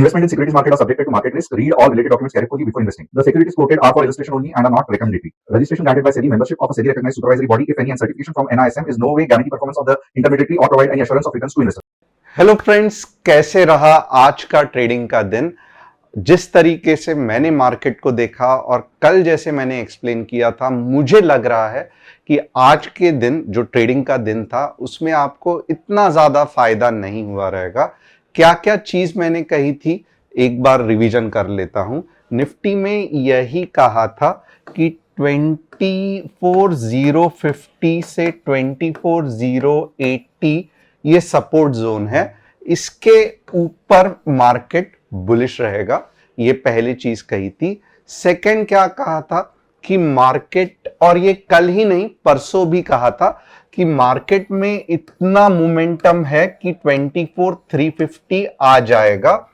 Investment in securities market are subjected to market risk. Read all related documents carefully before investing. The securities quoted are for illustration only and are not recommendatory. Registration granted by SEBI. Membership of a SEBI recognized supervisory body, if any, and certification from NISM is no way guarantee performance of the intermediary or provide any assurance of returns to investors. Hello friends, कैसे रहा आज का trading का दिन। जिस तरीके से मैंने मार्केट को देखा और कल जैसे मैंने एक्सप्लेन किया था, मुझे लग रहा है कि आज के दिन जो ट्रेडिंग का दिन था उसमें आपको इतना ज्यादा फायदा नहीं हुआ रहेगा। क्या क्या चीज मैंने कही थी एक बार रिवीजन कर लेता हूं। निफ्टी में यही कहा था कि 24,050 से 24,080 ये सपोर्ट जोन है, इसके ऊपर मार्केट बुलिश रहेगा। ये पहली चीज कही थी। सेकंड क्या कहा था कि मार्केट, और ये कल ही नहीं परसों भी कहा था कि मार्केट में इतना मोमेंटम है कि 24,350 आ जाएगा।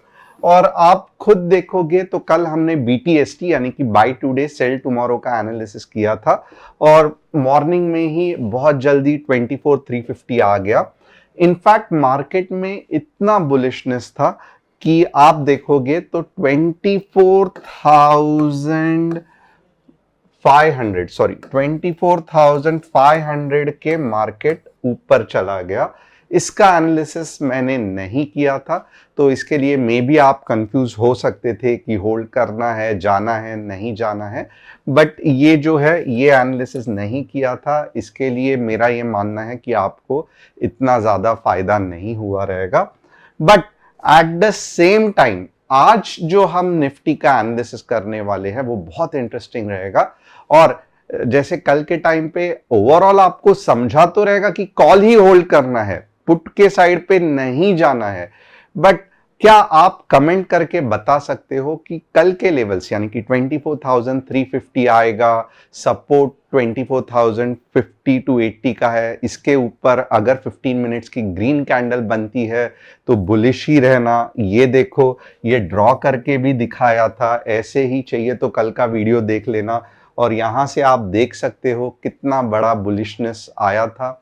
और आप खुद देखोगे तो कल हमने BTST यानी कि बाय टुडे सेल टुमारो का एनालिसिस किया था और मॉर्निंग में ही बहुत जल्दी 24,350 आ गया। इनफैक्ट मार्केट में इतना बुलिशनेस था कि आप देखोगे तो 24,500 के मार्केट ऊपर चला गया। इसका एनालिसिस मैंने नहीं किया था, तो इसके लिए मे बी आप कंफ्यूज हो सकते थे कि होल्ड करना है, जाना है, नहीं जाना है। बट ये जो है ये एनालिसिस नहीं किया था, इसके लिए मेरा ये मानना है कि आपको इतना ज्यादा फायदा नहीं हुआ रहेगा। But at the same time आज जो हम निफ्टी का एनालिसिस करने वाले हैं वो बहुत इंटरेस्टिंग रहेगा। और जैसे कल के टाइम पे ओवरऑल आपको समझा तो रहेगा कि कॉल ही होल्ड करना है, पुट के साइड पे नहीं जाना है। बट क्या आप कमेंट करके बता सकते हो कि कल के लेवल्स यानी कि 24,350 आएगा, सपोर्ट 24,050 to 80 का है, इसके ऊपर अगर 15 मिनट्स की ग्रीन कैंडल बनती है तो बुलिश ही रहना। ये देखो, ये ड्रॉ करके भी दिखाया था, ऐसे ही चाहिए तो कल का वीडियो देख लेना और यहां से आप देख सकते हो कितना बड़ा बुलिशनेस आया था।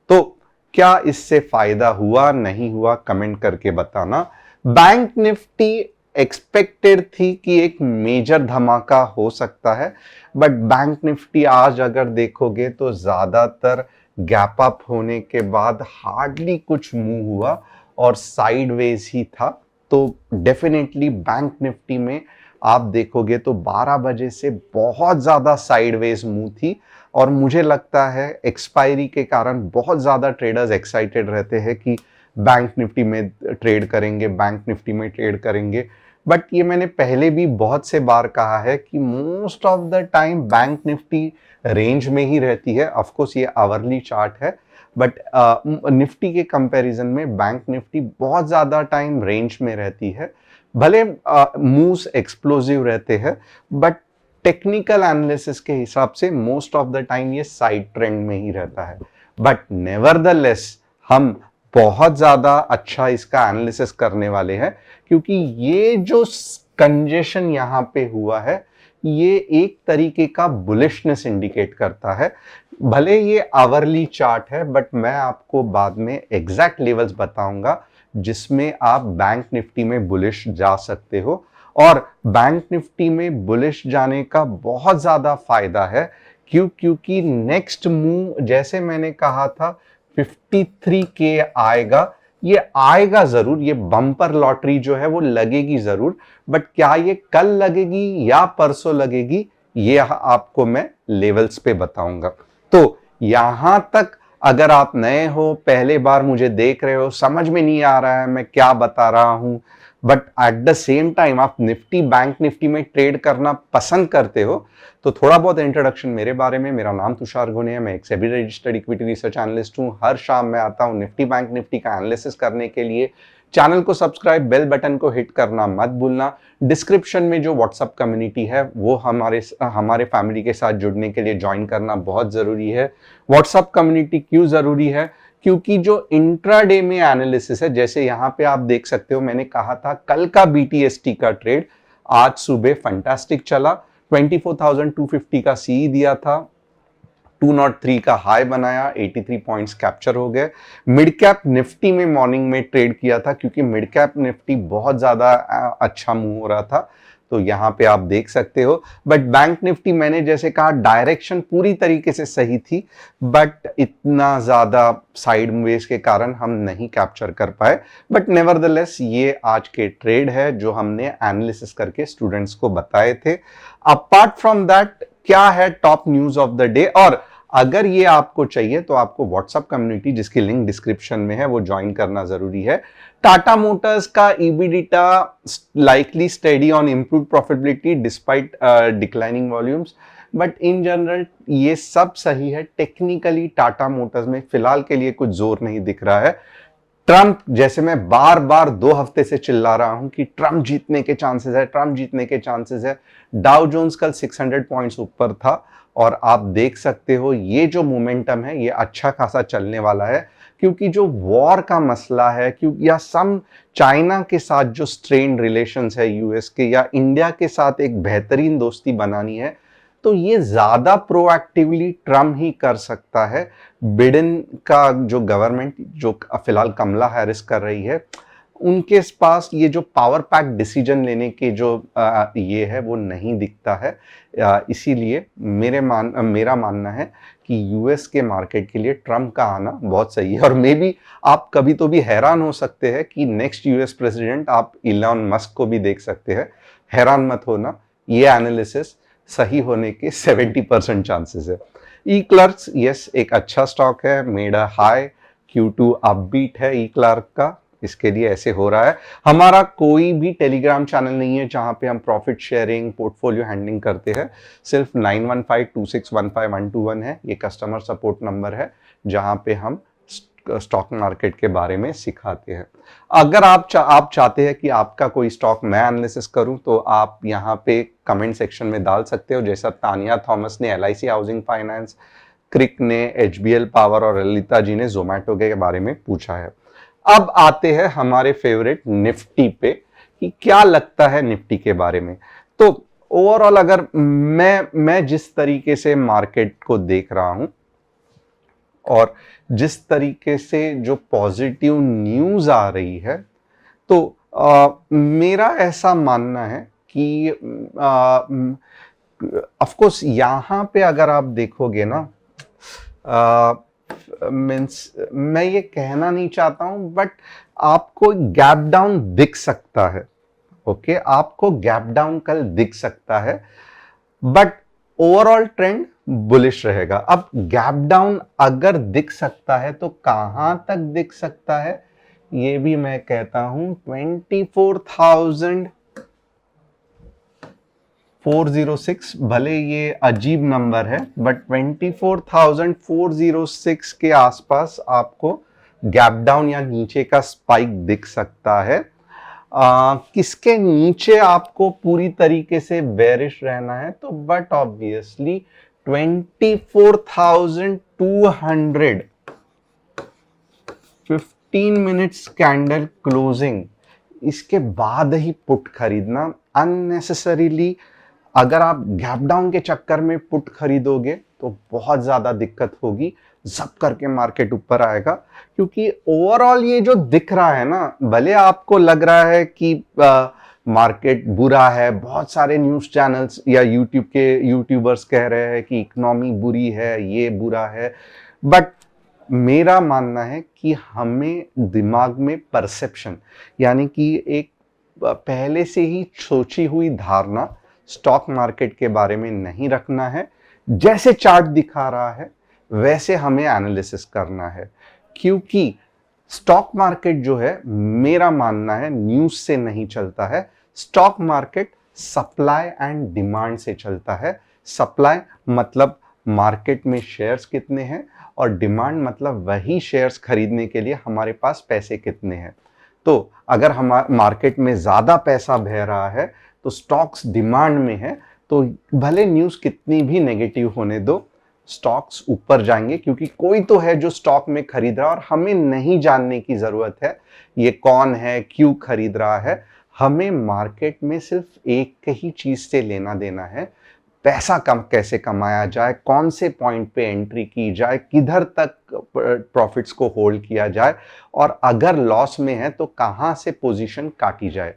तो क्या इससे फायदा हुआ नहीं हुआ, कमेंट करके बताना। बैंक निफ्टी एक्सपेक्टेड थी कि एक मेजर धमाका हो सकता है, बट बैंक निफ्टी आज अगर देखोगे तो ज्यादातर गैप अप होने के बाद हार्डली कुछ मूव हुआ और साइडवेज ही था। तो डेफिनेटली बैंक निफ्टी में आप देखोगे तो 12 बजे से बहुत ज्यादा साइडवेज मूव थी और मुझे लगता है एक्सपायरी के कारण बहुत ज्यादा ट्रेडर्स एक्साइटेड रहते हैं कि बैंक निफ्टी में ट्रेड करेंगे, बैंक निफ्टी में ट्रेड करेंगे। बट ये मैंने पहले भी बहुत से बार कहा है कि most of the time bank Nifty range में ही रहती है। ऑफ कोर्स ये आवरली चार्ट है, बट निफ्टी के कंपैरिजन में बैंक निफ्टी बहुत ज्यादा टाइम रेंज में रहती है। भले मूव्स एक्सप्लोसिव रहते हैं, बट टेक्निकल एनालिसिस के हिसाब से मोस्ट ऑफ द टाइम ये साइड ट्रेंड में ही रहता है। बट नेवरदलेस हम बहुत ज्यादा अच्छा इसका एनालिसिस करने वाले हैं, क्योंकि ये जो कंजेशन यहां पे हुआ है ये एक तरीके का बुलिशनेस इंडिकेट करता है। भले ये आवरली चार्ट है, बट मैं आपको बाद में एग्जैक्ट लेवल्स बताऊंगा जिसमें आप बैंक निफ्टी में बुलिश जा सकते हो। और बैंक निफ्टी में बुलिश जाने का बहुत ज्यादा फायदा है। क्योंकि नेक्स्ट मूव जैसे मैंने कहा था 53K आएगा, ये आएगा जरूर, ये बम्पर लॉटरी जो है वो लगेगी जरूर। बट क्या ये कल लगेगी या परसों लगेगी ये आपको मैं लेवल्स पे बताऊंगा। तो यहां तक अगर आप नए हो, पहले बार मुझे देख रहे हो, समझ में नहीं आ रहा है मैं क्या बता रहा हूं, but at the same time आप निफ्टी बैंक निफ्टी में ट्रेड करना पसंद करते हो, तो थोड़ा बहुत इंट्रोडक्शन मेरे बारे में। मेरा नाम तुषार घुने है, मैं एक SEBI registered equity research analyst हूं। हर शाम मैं आता हूं निफ्टी बैंक निफ्टी का एनालिसिस करने के लिए। चैनल को सब्सक्राइब, बेल बटन को हिट करना मत भूलना। डिस्क्रिप्शन में जो व्हाट्सएप कम्युनिटी है वो हमारे फैमिली के साथ जुड़ने के लिए ज्वाइन करना बहुत जरूरी है। व्हाट्सएप कम्युनिटी क्यों जरूरी है? क्योंकि जो इंट्राडे में एनालिसिस है, जैसे यहां पे आप देख सकते हो, मैंने कहा था कल का BTST का ट्रेड आज सुबह फंटास्टिक चला। 24,250 का CE दिया था, 203 का हाई बनाया, 83 पॉइंट्स कैप्चर हो गए। मिड कैप निफ्टी में मॉर्निंग में ट्रेड किया था क्योंकि मिड कैप निफ्टी बहुत ज्यादा अच्छा मूव हो रहा था, तो यहां पे आप देख सकते हो। बट बैंक निफ्टी मैंने जैसे कहा डायरेक्शन पूरी तरीके से सही थी, बट इतना ज्यादा साइडवेज के कारण हम नहीं कैप्चर कर पाए। बट नेवरदलेस ये आज के ट्रेड है जो हमने एनालिसिस करके स्टूडेंट्स को बताए थे। अपार्ट फ्रॉम दैट क्या है top news of the day, और अगर ये आपको चाहिए तो आपको व्हाट्सएप कम्युनिटी जिसकी लिंक डिस्क्रिप्शन में है वो ज्वाइन करना जरूरी है। टाटा मोटर्स का EBITDA likely steady on improved profitability despite declining volumes, but in general ये सब सही है। टेक्निकली टाटा मोटर्स में फिलहाल के लिए कुछ जोर नहीं दिख रहा है। ट्रंप, जैसे मैं बार बार 2 हफ्ते से चिल्ला रहा हूं कि ट्रंप जीतने के चांसेस है, ट्रंप जीतने के चांसेस है। डाउ जोन्स कल 600 पॉइंट्स ऊपर था और आप देख सकते हो ये जो मोमेंटम है ये अच्छा खासा चलने वाला है, क्योंकि जो वॉर का मसला है क्योंकि या सम चाइना के साथ जो स्ट्रेन्ड रिलेशंस है यूएस के, या इंडिया के साथ एक बेहतरीन दोस्ती बनानी है, तो ये ज्यादा प्रोएक्टिवली ट्रम्प ही कर सकता है। बिडेन का जो गवर्नमेंट जो फिलहाल कमला हैरिस कर रही है, उनके पास ये जो पावर पैक डिसीजन लेने के जो ये है वो नहीं दिखता है। इसीलिए मेरा मानना है कि यूएस के मार्केट के लिए ट्रम्प का आना बहुत सही है। और मे बी आप कभी तो भी हैरान हो सकते हैं कि नेक्स्ट यूएस प्रेसिडेंट आप इलॉन मस्क को भी देख सकते हैं। हैरान मत होना, ये एनालिसिस सही होने के 70% चांसेस है। ई क्लर्क्स यस एक अच्छा स्टॉक है, made a high, Q2 upbeat है ई क्लर्क का, इसके लिए ऐसे हो रहा है। हमारा कोई भी टेलीग्राम चैनल नहीं है जहां पे हम प्रॉफिट शेयरिंग पोर्टफोलियो हैंडलिंग करते हैं। सिर्फ 9152615121 है, ये कस्टमर सपोर्ट नंबर है जहां पे हम स्टॉक मार्केट के बारे में सिखाते हैं। अगर आप चाहते हैं कि आपका कोई स्टॉक मैं एनालिसिस करूं तो आप यहाँ पे कमेंट सेक्शन में डाल सकते हो, जैसा तानिया थॉमस ने LIC हाउसिंग फाइनेंस, क्रिक ने HBL पावर और ललिता जी ने जोमैटो के बारे में पूछा है। अब आते हैं हमारे फेवरेट निफ्टी पे कि क्या लगता है निफ्टी के बारे में। तो ओवरऑल अगर मैं जिस तरीके से मार्केट को देख रहा हूं और जिस तरीके से जो पॉजिटिव न्यूज आ रही है, तो मेरा ऐसा मानना है कि ऑफ कोर्स यहां पे अगर आप देखोगे ना, मीन्स मैं ये कहना नहीं चाहता हूं बट आपको गैप डाउन दिख सकता है। ओके, आपको गैप डाउन कल दिख सकता है, बट ओवरऑल ट्रेंड बुलिश रहेगा। अब गैप डाउन अगर दिख सकता है तो कहां तक दिख सकता है, ये भी मैं कहता हूं 24,406, भले ये अजीब नंबर है बट 24,406 के आसपास आपको गैप डाउन या नीचे का स्पाइक दिख सकता है। किसके नीचे आपको पूरी तरीके से बेरिश रहना है, तो but obviously 24,200 15 minutes candle closing, इसके बाद ही पुट खरीदना। अननेसेसरीली अगर आप गैप डाउन के चक्कर में पुट खरीदोगे तो बहुत ज्यादा दिक्कत होगी, जब करके मार्केट ऊपर आएगा। क्योंकि ओवरऑल ये जो दिख रहा है ना, भले आपको लग रहा है कि मार्केट बुरा है, बहुत सारे न्यूज चैनल्स या यूट्यूब के यूट्यूबर्स कह रहे हैं कि इकोनॉमी बुरी है, ये बुरा है, बट मेरा मानना है कि हमें दिमाग में परसेप्शन यानी कि एक पहले से ही सोची हुई धारणा स्टॉक मार्केट के बारे में नहीं रखना है। जैसे चार्ट दिखा रहा है वैसे हमें एनालिसिस करना है, क्योंकि स्टॉक मार्केट जो है मेरा मानना है न्यूज से नहीं चलता है। Stock market supply and demand से चलता है। सप्लाई मतलब मार्केट में शेयर्स कितने हैं और डिमांड मतलब वही शेयर्स खरीदने के लिए हमारे पास पैसे कितने हैं। तो अगर हमारे मार्केट में ज्यादा पैसा बह रहा है तो स्टॉक्स डिमांड में है, तो भले न्यूज कितनी भी नेगेटिव होने दो, स्टॉक्स ऊपर जाएंगे, क्योंकि कोई तो है जो स्टॉक में खरीद रहा है और हमें नहीं जानने की जरूरत है ये कौन है, क्यों खरीद रहा है। हमें मार्केट में सिर्फ एक ही चीज से लेना देना है, पैसा कैसे कमाया जाए, कौन से पॉइंट पे एंट्री की जाए, किधर तक प्रॉफिट्स को होल्ड किया जाए, और अगर लॉस में है तो कहाँ से पोजीशन काटी जाए।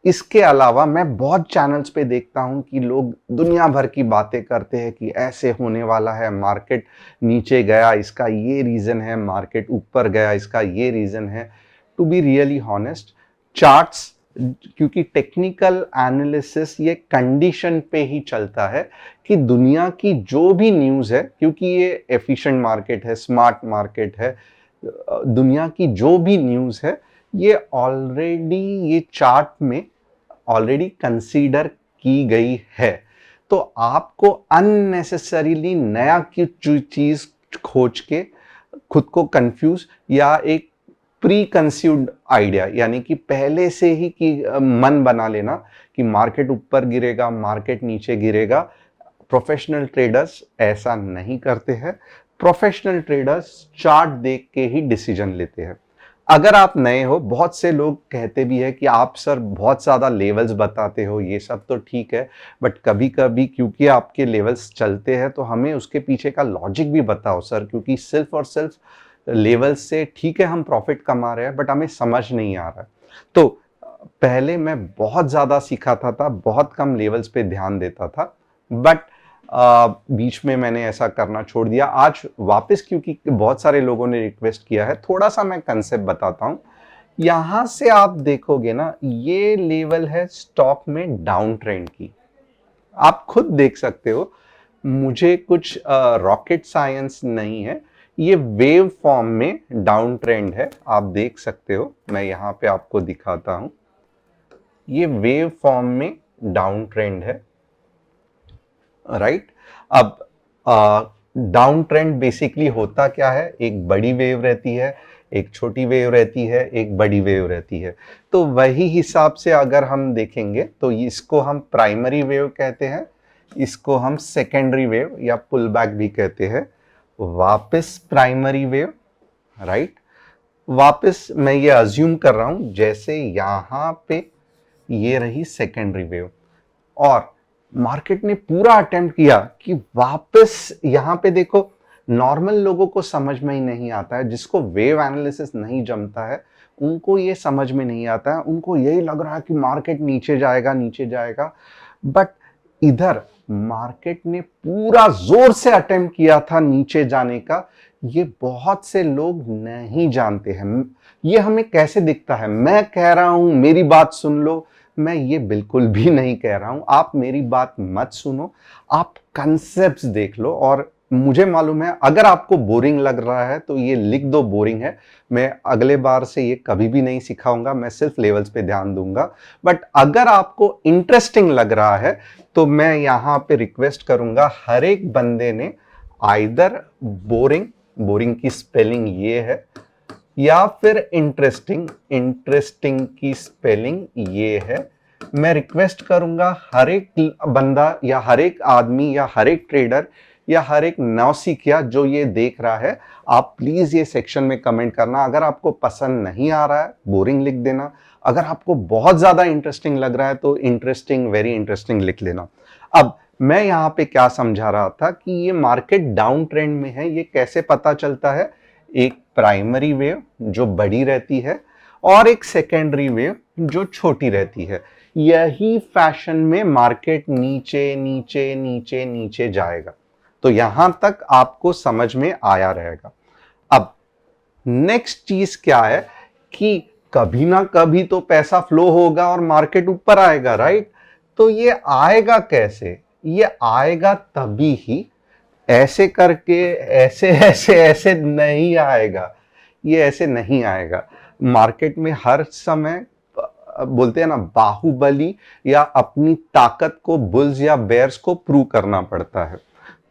इसके अलावा मैं बहुत चैनल्स पे देखता हूँ कि लोग दुनिया भर की बातें करते हैं कि ऐसे होने वाला है, मार्केट नीचे गया इसका ये रीज़न है, मार्केट ऊपर गया इसका ये रीज़न है। To be really honest, charts, क्योंकि टेक्निकल एनालिसिस ये कंडीशन पे ही चलता है कि दुनिया की जो भी न्यूज़ है, क्योंकि ये एफिशिएंट मार्केट है, स्मार्ट मार्केट है, दुनिया की जो भी न्यूज़ है ये ऑलरेडी ये चार्ट में ऑलरेडी कंसीडर की गई है। तो आपको अननेसेसरीली नया चीज़ खोज के खुद को कंफ्यूज या एक प्री कंसीव्ड आइडिया, यानी कि पहले से ही कि मन बना लेना कि मार्केट ऊपर गिरेगा, मार्केट नीचे गिरेगा। प्रोफेशनल ट्रेडर्स ऐसा नहीं करते हैं। प्रोफेशनल ट्रेडर्स चार्ट देख के ही डिसीजन लेते हैं। अगर आप नए हो, बहुत से लोग कहते भी है कि आप सर बहुत ज़्यादा लेवल्स बताते हो, ये सब तो ठीक है, बट कभी कभी क्योंकि आपके लेवल्स चलते हैं तो हमें उसके पीछे का लॉजिक भी बताओ सर, क्योंकि सिर्फ और सिर्फ लेवल से ठीक है हम प्रॉफिट कमा रहे हैं बट हमें समझ नहीं आ रहा है। तो पहले मैं बहुत ज़्यादा सिखाता था, बहुत कम लेवल्स पे ध्यान देता था, बट बीच में मैंने ऐसा करना छोड़ दिया। आज वापस क्योंकि बहुत सारे लोगों ने रिक्वेस्ट किया है, थोड़ा सा मैं कंसेप्ट बताता हूँ। यहाँ से आप देखोगे ना, ये लेवल है स्टॉक में डाउन ट्रेंड की, आप खुद देख सकते हो, मुझे कुछ रॉकेट साइंस नहीं है, ये वेव फॉर्म में डाउन ट्रेंड है, आप देख सकते हो। मैं यहाँ पे आपको दिखाता हूँ, ये वेव फॉर्म में डाउन ट्रेंड है, राइट। अब डाउन ट्रेंड बेसिकली होता क्या है, एक बड़ी वेव रहती है, एक छोटी वेव रहती है, एक बड़ी वेव रहती है। तो वही हिसाब से अगर हम देखेंगे तो इसको हम प्राइमरी वेव कहते हैं, इसको हम सेकेंडरी वेव या पुल बैक भी कहते हैं। वापस प्राइमरी वेव, राइट। वापस मैं ये अज्यूम कर रहा हूं जैसे यहां पे ये रही सेकेंडरी वेव, और मार्केट ने पूरा अटेम्प्ट किया कि वापस यहां पे देखो। नॉर्मल लोगों को समझ में ही नहीं आता है, जिसको वेव एनालिसिस नहीं जमता है उनको ये समझ में नहीं आता है, उनको यही लग रहा है कि मार्केट नीचे जाएगा नीचे जाएगा। बट इधर मार्केट ने पूरा जोर से अटेम्प्ट किया था नीचे जाने का, ये बहुत से लोग नहीं जानते हैं। ये हमें कैसे दिखता है, मैं कह रहा हूं मेरी बात सुन लो, मैं ये बिल्कुल भी नहीं कह रहा हूं, आप मेरी बात मत सुनो, आप कंसेप्ट्स देख लो। और मुझे मालूम है अगर आपको बोरिंग लग रहा है तो ये लिख दो बोरिंग है, मैं अगले बार से ये कभी भी नहीं सिखाऊंगा, मैं सिर्फ लेवल्स पे ध्यान दूंगा। बट अगर आपको इंटरेस्टिंग लग रहा है तो मैं यहां पे रिक्वेस्ट करूंगा, हर एक बंदे ने आइदर बोरिंग, बोरिंग की स्पेलिंग ये है, या फिर इंटरेस्टिंग, इंटरेस्टिंग की स्पेलिंग ये है। मैं रिक्वेस्ट करूंगा हर एक बंदा या हर एक आदमी या हर एक ट्रेडर या हर एक नौसिखिया जो ये देख रहा है, आप प्लीज ये सेक्शन में कमेंट करना। अगर आपको पसंद नहीं आ रहा है बोरिंग लिख देना, अगर आपको बहुत ज्यादा इंटरेस्टिंग लग रहा है तो इंटरेस्टिंग, वेरी इंटरेस्टिंग लिख लेना। अब मैं यहाँ पे क्या समझा रहा था कि ये मार्केट डाउन ट्रेंड में है, ये कैसे पता चलता है, एक प्राइमरी वेव जो बड़ी रहती है और एक सेकेंडरी वेव जो छोटी रहती है। यही फैशन में मार्केट नीचे नीचे नीचे नीचे जाएगा। तो यहां तक आपको समझ में आया रहेगा। अब नेक्स्ट चीज क्या है कि कभी ना कभी तो पैसा फ्लो होगा और मार्केट ऊपर आएगा, राइट। तो ये आएगा कैसे, ये आएगा तभी ही, ऐसे करके ऐसे ऐसे ऐसे नहीं आएगा, ये ऐसे नहीं आएगा। मार्केट में हर समय बोलते हैं ना, बाहुबली या अपनी ताकत को बुल्स या बेयर्स को प्रूव करना पड़ता है।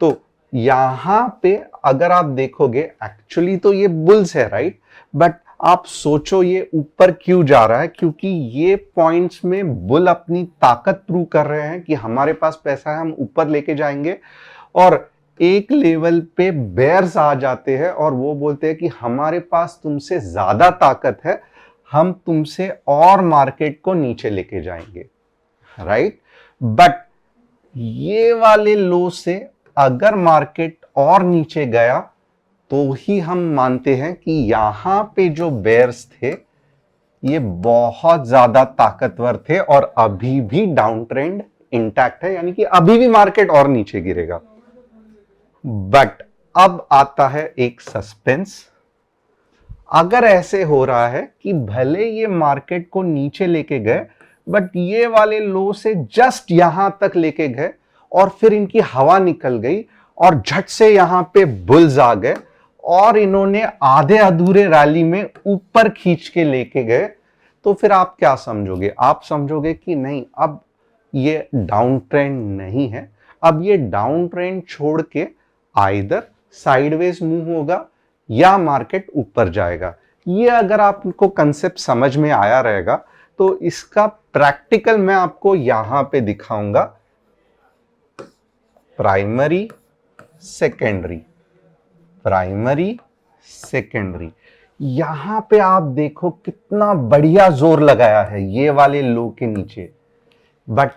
तो यहां पे अगर आप देखोगे एक्चुअली तो ये बुल्स है, राइट। बट आप सोचो ये ऊपर क्यों जा रहा है, क्योंकि ये पॉइंट्स में बुल अपनी ताकत प्रूव कर रहे हैं कि हमारे पास पैसा है, हम ऊपर लेके जाएंगे। और एक लेवल पे बेयर्स आ जाते हैं और वो बोलते हैं कि हमारे पास तुमसे ज्यादा ताकत है, हम तुमसे और मार्केट को नीचे लेके जाएंगे, राइट। बट ये वाले लो से अगर मार्केट और नीचे गया तो ही हम मानते हैं कि यहां पे जो बेयर्स थे ये बहुत ज्यादा ताकतवर थे और अभी भी डाउन ट्रेंड इंटैक्ट है, यानी कि अभी भी मार्केट और नीचे गिरेगा। बट अब आता है एक सस्पेंस। अगर ऐसे हो रहा है कि भले ये मार्केट को नीचे लेके गए बट ये वाले लो से जस्ट यहां तक लेके गए और फिर इनकी हवा निकल गई और झट से यहां पे बुल्स आ गए और इन्होंने आधे अधूरे रैली में ऊपर खींच के लेके गए, तो फिर आप क्या समझोगे? आप समझोगे कि नहीं, अब ये डाउन ट्रेंड नहीं है, अब ये डाउन ट्रेंड छोड़ के आइदर साइडवेज मूव होगा या मार्केट ऊपर जाएगा। ये अगर आपको कंसेप्ट समझ में आया रहेगा तो इसका प्रैक्टिकल मैं आपको यहां पे दिखाऊंगा। प्राइमरी सेकेंडरी, प्राइमरी सेकेंडरी, यहां पे आप देखो कितना बढ़िया जोर लगाया है ये वाले लो के नीचे। बट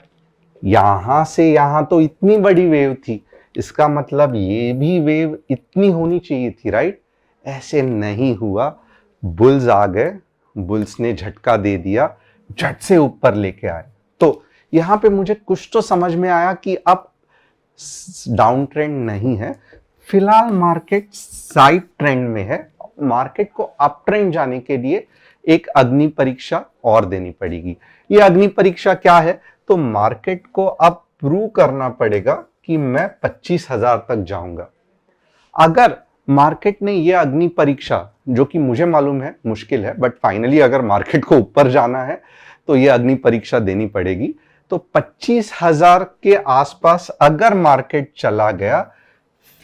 यहां से यहां तो इतनी बड़ी वेव थी, इसका मतलब ये भी वेव इतनी होनी चाहिए थी, राइट? ऐसे नहीं हुआ। बुल्स आ गए, बुल्स ने झटका दे दिया, झट से ऊपर लेके आए। तो यहां पे मुझे कुछ तो समझ में आया कि अब डाउन ट्रेंड नहीं है, फिलहाल मार्केट साइड ट्रेंड में है। मार्केट को अप ट्रेंड जाने के लिए एक अग्नि परीक्षा और देनी पड़ेगी। ये अग्नि परीक्षा क्या है? तो मार्केट को अब प्रूव करना पड़ेगा कि मैं 25,000 तक जाऊंगा। अगर मार्केट ने ये अग्नि परीक्षा, जो कि मुझे मालूम है मुश्किल है, बट फाइनली अगर मार्केट को ऊपर जाना है तो ये अग्नि परीक्षा देनी पड़ेगी। तो 25,000 के आसपास अगर मार्केट चला गया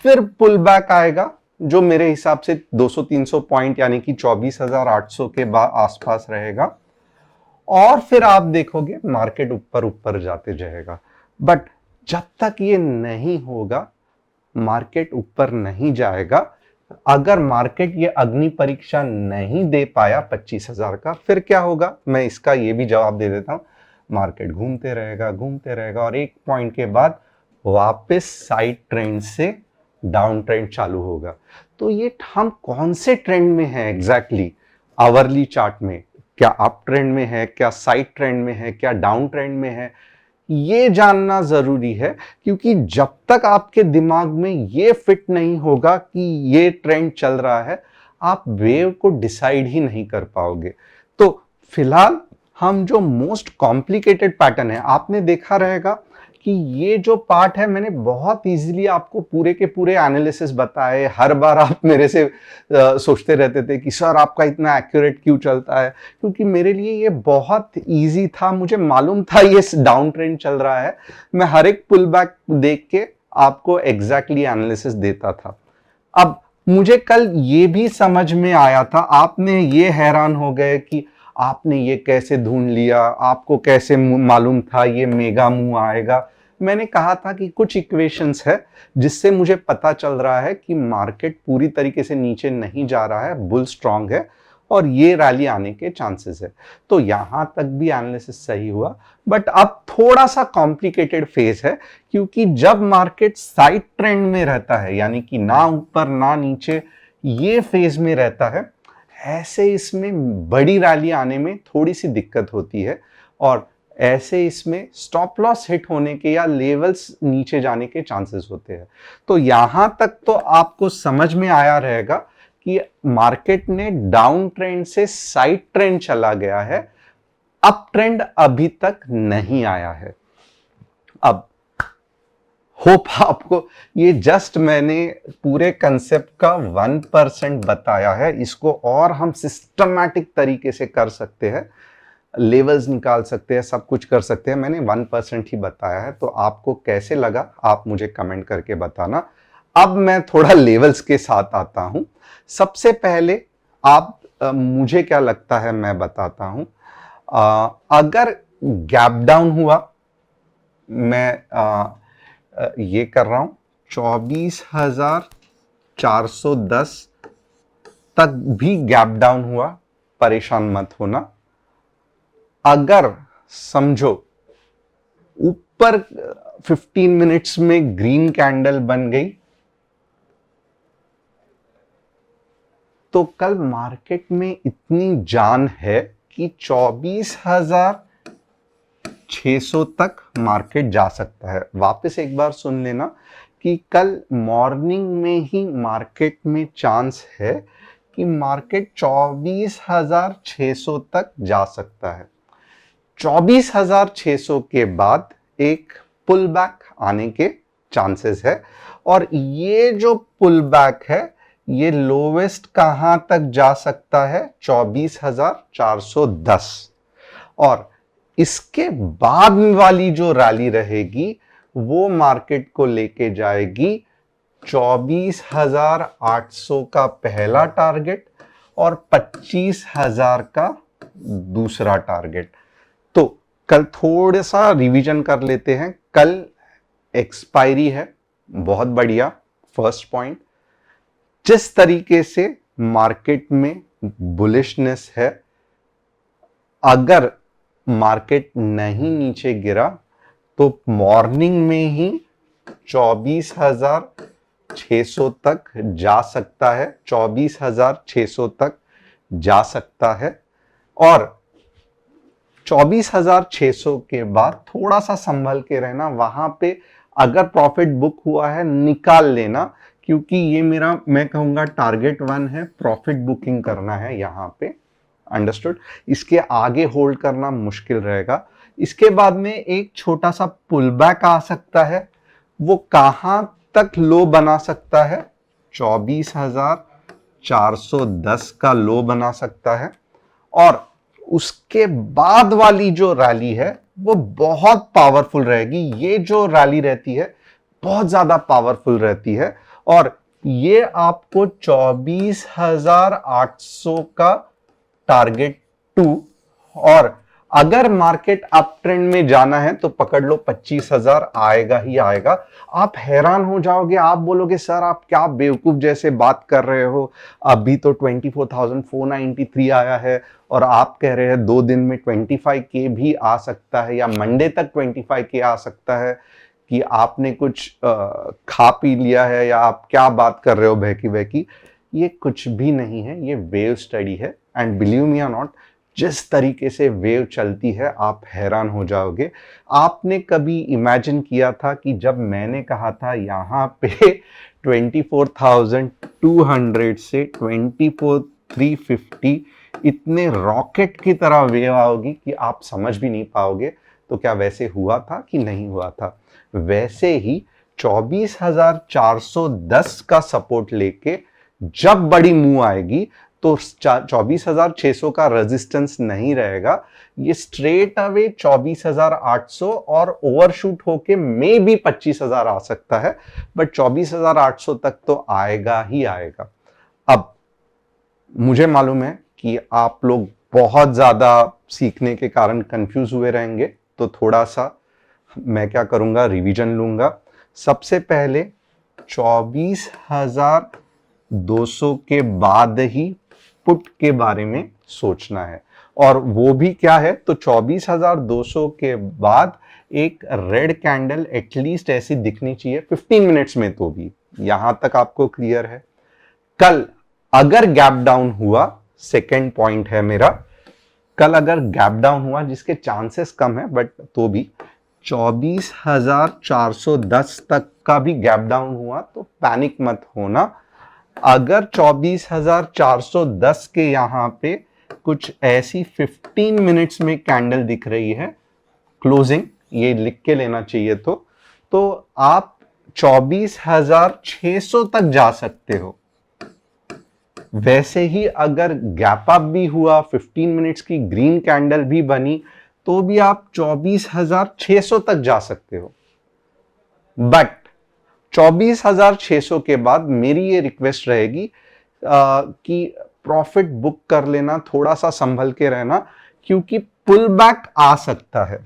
फिर पुल बैक आएगा, जो मेरे हिसाब से 200-300 पॉइंट यानी कि 24,800 के आसपास रहेगा और फिर आप देखोगे मार्केट ऊपर ऊपर जाते जाएगा। बट जब तक ये नहीं होगा मार्केट ऊपर नहीं जाएगा। अगर मार्केट ये अग्नि परीक्षा नहीं दे पाया 25,000 का, फिर क्या होगा? मैं इसका ये भी जवाब दे देता हूं, मार्केट घूमते रहेगा और एक पॉइंट के बाद वापस साइड ट्रेंड से डाउन ट्रेंड चालू होगा। तो ये हम कौन से ट्रेंड में है एग्जैक्टली? आवरली चार्ट में क्या अप ट्रेंड में है, क्या साइड ट्रेंड में है, क्या डाउन ट्रेंड में है, ये जानना जरूरी है। क्योंकि जब तक आपके दिमाग में ये फिट नहीं होगा कि ये ट्रेंड चल रहा है, आप वेव को डिसाइड ही नहीं कर पाओगे। तो फिलहाल हम जो मोस्ट कॉम्प्लिकेटेड पैटर्न है, आपने देखा रहेगा कि ये जो पार्ट है मैंने बहुत इजीली आपको पूरे के पूरे एनालिसिस बताए। हर बार आप मेरे से सोचते रहते थे कि सर आपका इतना एक्यूरेट क्यों चलता है, क्योंकि मेरे लिए ये बहुत इजी था। मुझे मालूम था ये डाउन ट्रेंड चल रहा है, मैं हर एक पुल बैक देख के आपको एग्जैक्टली एनालिसिस देता था। अब मुझे कल ये भी समझ में आया था, आपने ये हैरान हो गए कि आपने ये कैसे ढूंढ लिया, आपको कैसे मालूम था ये मेगा मूव आएगा। मैंने कहा था कि कुछ इक्वेशंस है जिससे मुझे पता चल रहा है कि मार्केट पूरी तरीके से नीचे नहीं जा रहा है, बुल स्ट्रांग है और ये रैली आने के चांसेस है। तो यहां तक भी एनालिसिस सही हुआ। बट अब थोड़ा सा कॉम्प्लिकेटेड फेज है, क्योंकि जब मार्केट साइड ट्रेंड में रहता है, यानी कि ना ऊपर ना नीचे, ये फेज में रहता है, ऐसे इसमें बड़ी रैली आने में थोड़ी सी दिक्कत होती है और ऐसे इसमें स्टॉप लॉस हिट होने के या लेवल्स नीचे जाने के चांसेस होते हैं। तो यहां तक तो आपको समझ में आया रहेगा कि मार्केट ने डाउन ट्रेंड से साइड ट्रेंड चला गया है, अप ट्रेंड अभी तक नहीं आया है। अब होप आपको ये जस्ट मैंने पूरे कंसेप्ट का 1% बताया है, इसको और हम सिस्टमैटिक तरीके से कर सकते हैं, लेवल्स निकाल सकते हैं, सब कुछ कर सकते हैं। मैंने 1% ही बताया है, तो आपको कैसे लगा आप मुझे कमेंट करके बताना। अब मैं थोड़ा लेवल्स के साथ आता हूं। सबसे पहले आप मुझे क्या लगता है मैं बताता हूं। अगर गैप डाउन हुआ, मैं ये कर रहा हूं 24,410 तक भी गैप डाउन हुआ, परेशान मत होना। अगर समझो ऊपर 15 मिनट्स में ग्रीन कैंडल बन गई तो कल मार्केट में इतनी जान है कि 24,600 तक मार्केट जा सकता है। वापस एक बार सुन लेना कि कल मॉर्निंग में ही मार्केट में चांस है कि मार्केट 24,600 तक जा सकता है। 24,600 के बाद एक पुल बैक आने के चांसेस है और ये जो पुल बैक है ये लोवेस्ट कहां तक जा सकता है? 24,410। और इसके बाद वाली जो रैली रहेगी वो मार्केट को लेके जाएगी 24,800 का पहला टारगेट और 25,000 का दूसरा टारगेट। तो कल थोड़ा सा रिवीजन कर लेते हैं। कल एक्सपायरी है, बहुत बढ़िया, फर्स्ट पॉइंट। जिस तरीके से मार्केट में बुलिशनेस है, अगर मार्केट नहीं नीचे गिरा तो मॉर्निंग में ही 24,600 तक जा सकता है, 24,600 तक जा सकता है। और 24,600 के बाद थोड़ा सा संभल के रहना, वहां पे अगर प्रॉफिट बुक हुआ है निकाल लेना, क्योंकि ये मेरा, मैं कहूंगा, टारगेट 1 है, प्रॉफिट बुकिंग करना है यहां पे। अंडरस्टूड? इसके आगे होल्ड करना मुश्किल रहेगा। इसके बाद में एक छोटा सा पुल बैक आ सकता है। वो कहां तक लो बना सकता है? 24,410 का लो बना सकता है। और उसके बाद वाली जो रैली है वो बहुत पावरफुल रहेगी। ये जो रैली रहती है बहुत ज्यादा पावरफुल रहती है और ये आपको 24,800 का टारगेट 2, और अगर मार्केट अप ट्रेंड में जाना है तो पकड़ लो 25,000 आएगा ही आएगा। आप हैरान हो जाओगे, आप बोलोगे सर आप क्या बेवकूफ जैसे बात कर रहे हो, अभी तो 24,493 आया है और आप कह रहे हैं 2 दिन में 25K भी आ सकता है या मंडे तक 25K आ सकता है, कि आपने कुछ खा पी लिया है या आप क्या बात कर रहे हो बहकी बहकी। ये कुछ भी नहीं है, ये वेव स्टडी है। एंड बिलीव मी और नॉट, जिस तरीके से वेव चलती है आप हैरान हो जाओगे। आपने कभी इमेजिन किया था कि जब मैंने कहा था यहाँ पे 24,200 से 24,350 इतने रॉकेट की तरह वेव आओगी कि आप समझ भी नहीं पाओगे? तो क्या वैसे हुआ था कि नहीं हुआ था? वैसे ही 24,410 का सपोर्ट लेके जब बड़ी मूव आएगी तो 24,600 का रेजिस्टेंस नहीं रहेगा, ये स्ट्रेट अवे 24,800 और ओवरशूट होके मे भी 25,000 आ सकता है, बट 24,800 तक तो आएगा ही आएगा। अब मुझे मालूम है कि आप लोग बहुत ज्यादा सीखने के कारण कंफ्यूज हुए रहेंगे, तो थोड़ा सा मैं क्या करूंगा, रिवीजन लूंगा। सबसे पहले 24,200 के बाद ही पुट के बारे में सोचना है, और वो भी क्या है, तो 24,200 के बाद एक रेड कैंडल एटलीस्ट ऐसी दिखनी चाहिए 15 मिनट्स में। तो भी यहां तक आपको क्लियर है? कल अगर गैप डाउन हुआ, सेकेंड पॉइंट है मेरा, कल अगर गैप डाउन हुआ, जिसके चांसेस कम है बट तो भी 24,410 तक का भी गैप डाउन हुआ तो पैनिक मत होना। अगर 24,410 के यहां पे कुछ ऐसी 15 मिनट्स में कैंडल दिख रही है, क्लोजिंग, ये लिख के लेना चाहिए, तो आप 24,600 तक जा सकते हो। वैसे ही अगर गैप अप भी हुआ, 15 मिनट्स की ग्रीन कैंडल भी बनी, तो भी आप 24,600 तक जा सकते हो। बट 24,600 के बाद मेरी ये रिक्वेस्ट रहेगी कि प्रॉफिट बुक कर लेना, थोड़ा सा संभल के रहना, क्योंकि पुल बैक आ सकता है।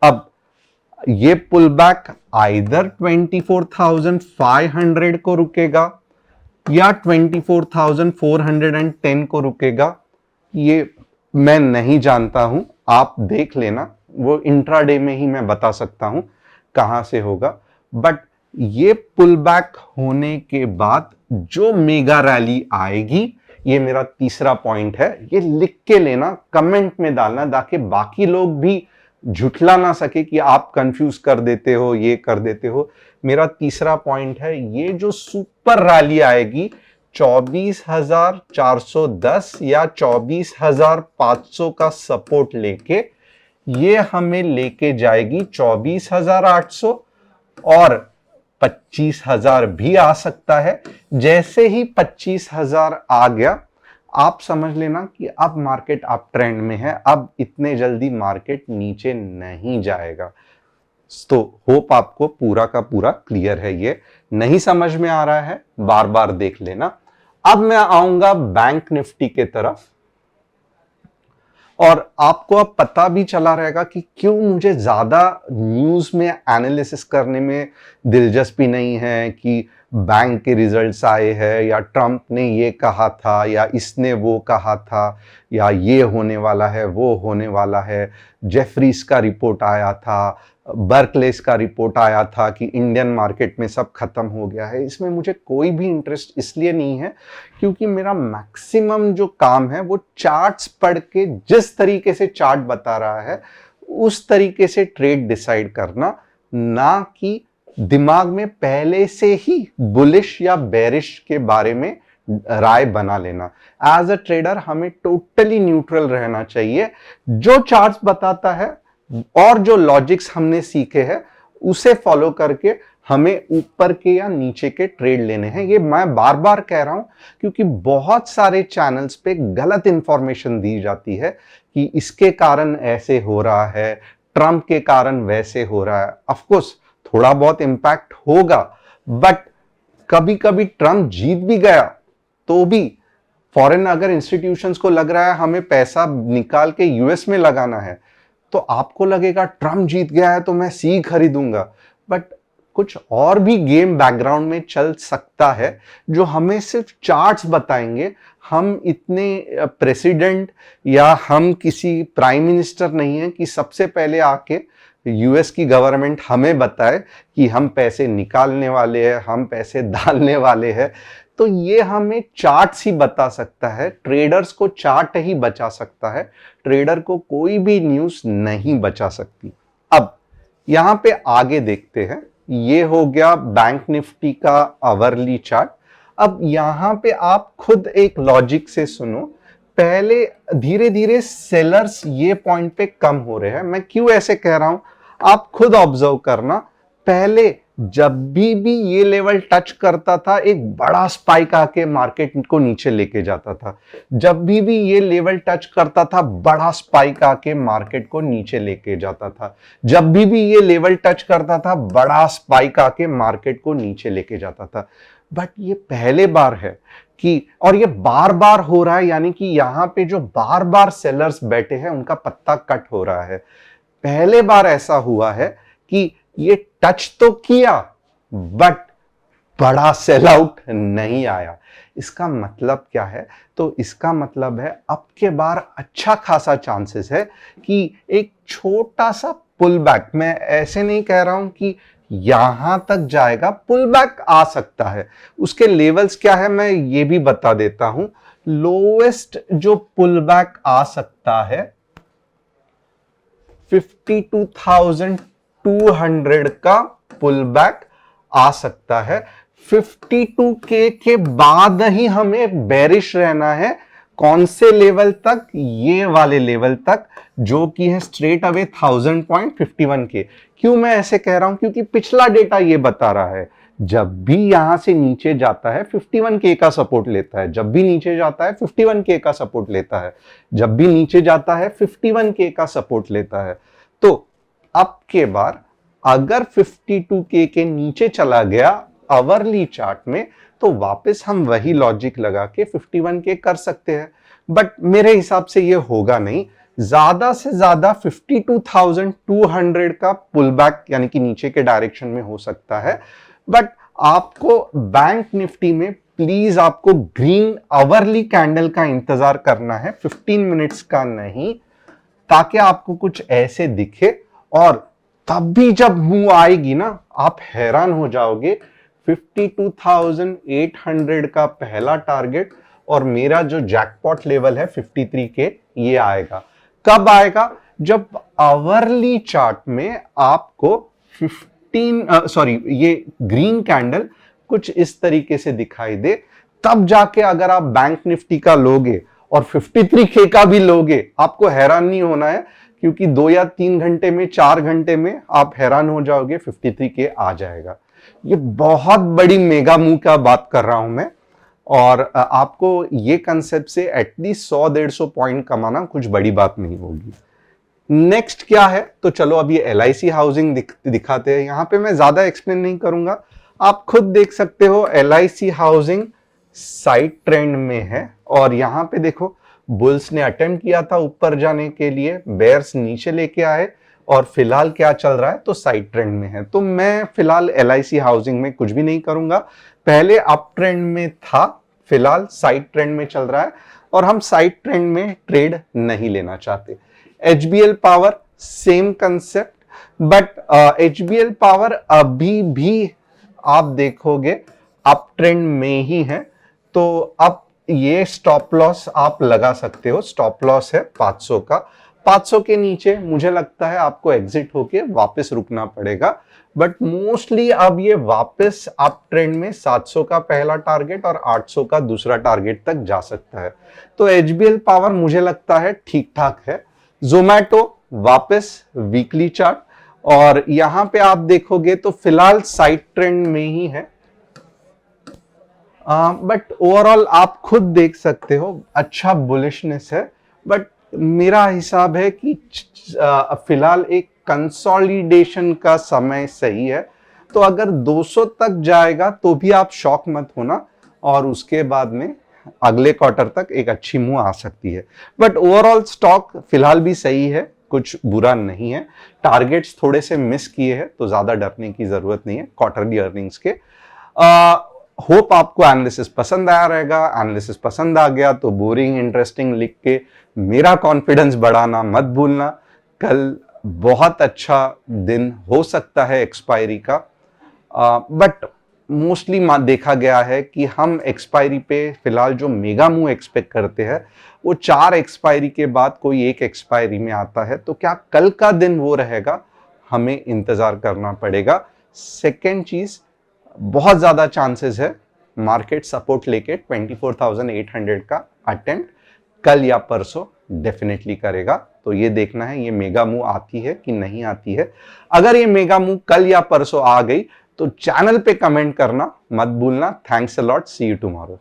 अब ये पुल बैक आइदर 24,500 को रुकेगा या 24,410 को रुकेगा, ये मैं नहीं जानता हूं, आप देख लेना, वो इंट्राडे में ही मैं बता सकता हूं। कहां से होगा, बट ये पुल बैक होने के बाद जो मेगा रैली आएगी, ये मेरा तीसरा पॉइंट है। ये लिख के लेना, कमेंट में डालना, ताकि बाकी लोग भी झुठला ना सके कि आप कंफ्यूज कर देते हो, ये कर देते हो। मेरा तीसरा पॉइंट है, ये जो सुपर रैली आएगी 24,410 या 24,500 का सपोर्ट लेके, ये हमें लेके जाएगी 24,800 और 25,000 भी आ सकता है। जैसे ही 25,000 आ गया, आप समझ लेना कि अब मार्केट अप ट्रेंड में है, अब इतने जल्दी मार्केट नीचे नहीं जाएगा। तो होप आपको पूरा का पूरा क्लियर है। ये नहीं समझ में आ रहा है, बार बार देख लेना। अब मैं आऊंगा बैंक निफ्टी के तरफ, और आपको अब पता भी चला रहेगा कि क्यों मुझे ज्यादा न्यूज में एनालिसिस करने में दिलचस्पी नहीं है कि बैंक के रिजल्ट्स आए हैं, या ट्रंप ने ये कहा था, या इसने वो कहा था, या ये होने वाला है, वो होने वाला है। जेफरीज का रिपोर्ट आया था, बर्कलेस का रिपोर्ट आया था कि इंडियन मार्केट में सब खत्म हो गया है। इसमें मुझे कोई भी इंटरेस्ट इसलिए नहीं है क्योंकि मेरा मैक्सिमम जो काम है वो चार्ट्स पढ़ के, जिस तरीके से चार्ट बता रहा है उस तरीके से ट्रेड डिसाइड करना, ना कि दिमाग में पहले से ही बुलिश या बेरिश के बारे में राय बना लेना। एज अ ट्रेडर हमें टोटली न्यूट्रल रहना चाहिए। जो चार्ट्स बताता है और जो लॉजिक्स हमने सीखे हैं उसे फॉलो करके हमें ऊपर के या नीचे के ट्रेड लेने हैं। ये मैं बार बार कह रहा हूं क्योंकि बहुत सारे चैनल्स पे गलत इंफॉर्मेशन दी जाती है कि इसके कारण ऐसे हो रहा है, ट्रंप के कारण वैसे हो रहा है। ऑफ कोर्स थोड़ा बहुत इंपैक्ट होगा, बट कभी कभी ट्रंप जीत भी गया तो भी फॉरेन अगर इंस्टीट्यूशंस को लग रहा है हमें पैसा निकाल के यूएस में लगाना है, तो आपको लगेगा ट्रंप जीत गया है तो मैं सी खरीदूंगा, बट कुछ और भी गेम बैकग्राउंड में चल सकता है जो हमें सिर्फ चार्ट्स बताएंगे। हम इतने प्रेसिडेंट या हम किसी प्राइम मिनिस्टर नहीं है कि सबसे पहले आके यूएस की गवर्नमेंट हमें बताए कि हम पैसे निकालने वाले हैं, हम पैसे डालने वाले हैं। तो ये हमें चार्ट्स ही बता सकता है, ट्रेडर्स को चार्ट ही बचा सकता है, ट्रेडर को कोई भी न्यूज़ नहीं बचा सकती। अब यहां पे आगे देखते हैं, ये हो गया बैंक निफ्टी का आवरली चार्ट। अब यहां पे आप खुद एक लॉजिक से सुनो, पहले धीरे धीरे सेलर्स ये पॉइंट पे कम हो रहे हैं। मैं क्यों ऐसे कह रहा हूं आप खुद ऑब्जर्व करना। पहले जब भी ये लेवल टच करता था एक बड़ा स्पाइक आके मार्केट को नीचे लेके जाता था, जब भी ये लेवल टच करता था बड़ा स्पाइक आके मार्केट को नीचे लेके जाता था, जब भी ये लेवल टच करता था बड़ा स्पाइक आके मार्केट को नीचे लेके जाता था। बट ये पहले बार है कि, और ये बार बार हो रहा है, यानी कि यहां पे जो बार बार सेलर्स बैठे हैं उनका पत्ता कट हो रहा है। पहले बार ऐसा हुआ है कि ये टच तो किया बट बड़ा सेल आउट नहीं आया। इसका मतलब क्या है? तो इसका मतलब है अब के बार अच्छा खासा चांसेस है कि एक छोटा सा पुल बैक, मैं ऐसे नहीं कह रहा हूं कि यहां तक जाएगा, पुल बैक आ सकता है। उसके लेवल्स क्या है मैं ये भी बता देता हूं। लोएस्ट जो पुल बैक आ सकता है 52,200 का पुल बैक आ सकता है। 52K के बाद ही हमें बेरिश रहना है। कौन से लेवल तक? ये वाले लेवल तक, जो कि है स्ट्रेट अवे 1000.51K। क्यों मैं ऐसे कह रहा हूं? क्योंकि पिछला डेटा ये बता रहा है जब भी यहां से नीचे जाता है 51K का सपोर्ट लेता है, जब भी नीचे जाता है 51K का सपोर्ट लेता है, जब भी नीचे जाता है 51K का सपोर्ट लेता है। तो अब के बार अगर 52K के नीचे चला गया आवरली चार्ट में, तो वापस हम वही लॉजिक लगा के 51K कर सकते हैं, बट मेरे हिसाब से ये होगा नहीं। ज्यादा से ज्यादा 52,200 का पुल बैक यानी कि नीचे के डायरेक्शन में हो सकता है। बट आपको बैंक निफ्टी में प्लीज आपको ग्रीन आवरली कैंडल का इंतजार करना है, 15 मिनट्स का नहीं, ताकि आपको कुछ ऐसे दिखे। और तब भी जब मूव आएगी ना, आप हैरान हो जाओगे। 52,800 का पहला टारगेट और मेरा जो जैकपॉट लेवल है 53 के, ये आएगा। कब आएगा? जब आवरली चार्ट में आपको 15 ये ग्रीन कैंडल कुछ इस तरीके से दिखाई दे, तब जाके अगर आप बैंक निफ्टी का लोगे और 53K का भी लोगे, आपको हैरान नहीं होना है, क्योंकि 2 या 3 घंटे में, 4 घंटे में आप हैरान हो जाओगे, 53K आ जाएगा। ये बहुत बड़ी मेगा मूव का बात कर रहा हूं मैं, और आपको ये कंसेप्ट से एटलीस्ट 100-150 पॉइंट कमाना कुछ बड़ी बात नहीं होगी। नेक्स्ट क्या है? तो चलो अब ये LIC हाउसिंग दिखाते हैं। यहां पे मैं ज्यादा एक्सप्लेन नहीं करूंगा, आप खुद देख सकते हो। LIC हाउसिंग साइड ट्रेंड में है, और यहां पे देखो बुल्स ने अटेम्प्ट किया था ऊपर जाने के लिए, बेयर्स नीचे लेके आए, और फिलहाल क्या चल रहा है? तो साइड ट्रेंड में है। तो मैं फिलहाल LIC हाउसिंग में कुछ भी नहीं करूंगा। पहले अप ट्रेंड में था, फिलहाल साइड ट्रेंड में चल रहा है, और हम साइड ट्रेंड में ट्रेड नहीं लेना चाहते। HBL power same concept, but HBL power अभी भी आप देखोगे अप ट्रेंड में ही है। तो अब ये स्टॉप लॉस आप लगा सकते हो। स्टॉप लॉस है 500 का। 500 के नीचे मुझे लगता है आपको एग्जिट होके वापस रुकना पड़ेगा, बट मोस्टली अब ये वापस अप ट्रेंड में 700 का पहला टारगेट और 800 का दूसरा टारगेट तक जा सकता है। तो HBL पावर मुझे लगता है ठीक ठाक है। जोमैटो वापस वीकली चार्ट, और यहां पे आप देखोगे तो फिलहाल साइड ट्रेंड में ही है, बट ओवरऑल आप खुद देख सकते हो अच्छा बुलिशनेस है। बट मेरा हिसाब है कि फिलहाल एक कंसोलिडेशन का समय सही है। तो अगर 200 तक जाएगा तो भी आप शॉक मत होना, और उसके बाद में अगले क्वार्टर तक एक अच्छी मूव आ सकती है। बट ओवरऑल स्टॉक फिलहाल भी सही है, कुछ बुरा नहीं है। टारगेट्स थोड़े से मिस किए हैं, तो ज्यादा डरने की जरूरत नहीं है क्वार्टरली अर्निंग्स के। होप आपको एनालिसिस पसंद आया रहेगा। एनालिसिस पसंद आ गया तो बोरिंग इंटरेस्टिंग लिख के मेरा कॉन्फिडेंस बढ़ाना मत भूलना। कल बहुत अच्छा दिन हो सकता है एक्सपायरी का, बट मोस्टली देखा गया है कि हम एक्सपायरी पे फिलहाल जो मेगा मूव एक्सपेक्ट करते हैं वो 4 एक्सपायरी के बाद कोई एक एक्सपायरी में आता है। तो क्या कल का दिन वो रहेगा? हमें इंतजार करना पड़ेगा। सेकेंड चीज, बहुत ज्यादा चांसेस है मार्केट सपोर्ट लेके 24,800 का अटेम्प्ट कल या परसों डेफिनेटली करेगा। तो ये देखना है ये मेगा मूव आती है कि नहीं आती है। अगर ये मेगा मूव कल या परसों आ गई तो चैनल पे कमेंट करना मत भूलना। Thanks a lot, see you tomorrow.